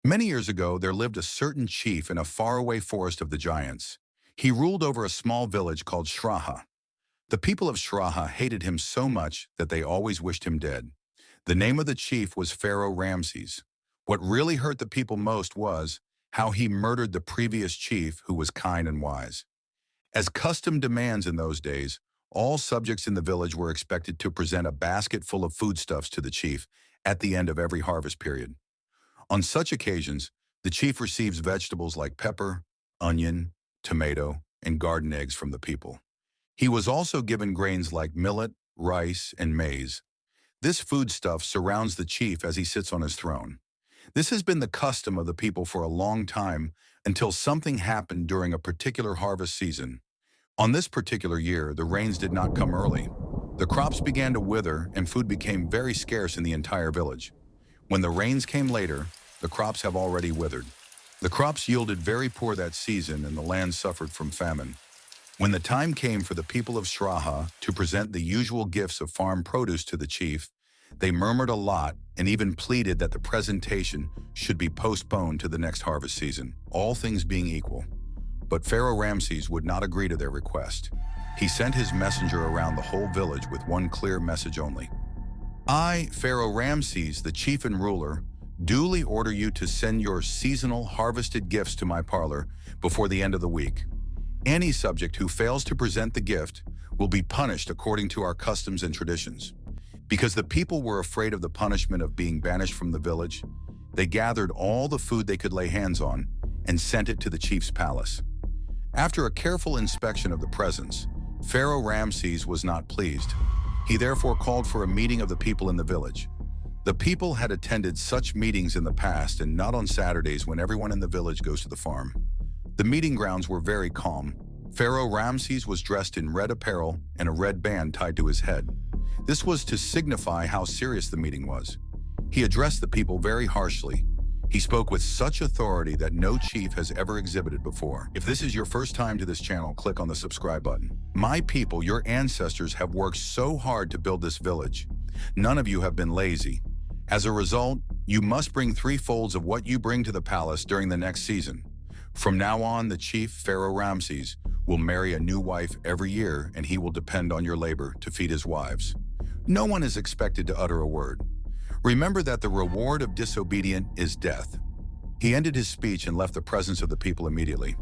Many years ago, there lived a certain chief in a faraway forest of the giants. He ruled over a small village called Sraha. The people of Sraha hated him so much that they always wished him dead. The name of the chief was Pharaoh Ramses. What really hurt the people most was how he murdered the previous chief who was kind and wise. As custom demands in those days, all subjects in the village were expected to present a basket full of foodstuffs to the chief at the end of every harvest period. On such occasions, the chief receives vegetables like pepper, onion, tomato, and garden eggs from the people. He was also given grains like millet, rice, and maize. This foodstuff surrounds the chief as he sits on his throne. This has been the custom of the people for a long time until something happened during a particular harvest season. On this particular year, the rains did not come early. The crops began to wither and food became very scarce in the entire village. When the rains came later, the crops have already withered. The crops yielded very poor that season and the land suffered from famine. When the time came for the people of Sraha to present the usual gifts of farm produce to the chief, they murmured a lot and even pleaded that the presentation should be postponed to the next harvest season, all things being equal. But Pharaoh Ramses would not agree to their request. He sent his messenger around the whole village with one clear message only. I, Pharaoh Ramses, the chief and ruler, duly order you to send your seasonal harvested gifts to my parlor before the end of the week. Any subject who fails to present the gift will be punished according to our customs and traditions. Because the people were afraid of the punishment of being banished from the village, they gathered all the food they could lay hands on and sent it to the chief's palace. After a careful inspection of the presents, Pharaoh Ramses was not pleased. He therefore called for a meeting of the people in the village. The people had attended such meetings in the past and not on Saturdays when everyone in the village goes to the farm. The meeting grounds were very calm. Pharaoh Ramses was dressed in red apparel and a red band tied to his head. This was to signify how serious the meeting was. He addressed the people very harshly. He spoke with such authority that no chief has ever exhibited before. If this is your first time to this channel, click on the subscribe button. My people, your ancestors have worked so hard to build this village. None of you have been lazy. As a result, you must bring 3 folds of what you bring to the palace during the next season. From now on, the chief, Pharaoh Ramses, will marry a new wife every year and he will depend on your labor to feed his wives. No one is expected to utter a word. Remember that the reward of disobedient is death. He ended his speech and left the presence of the people immediately.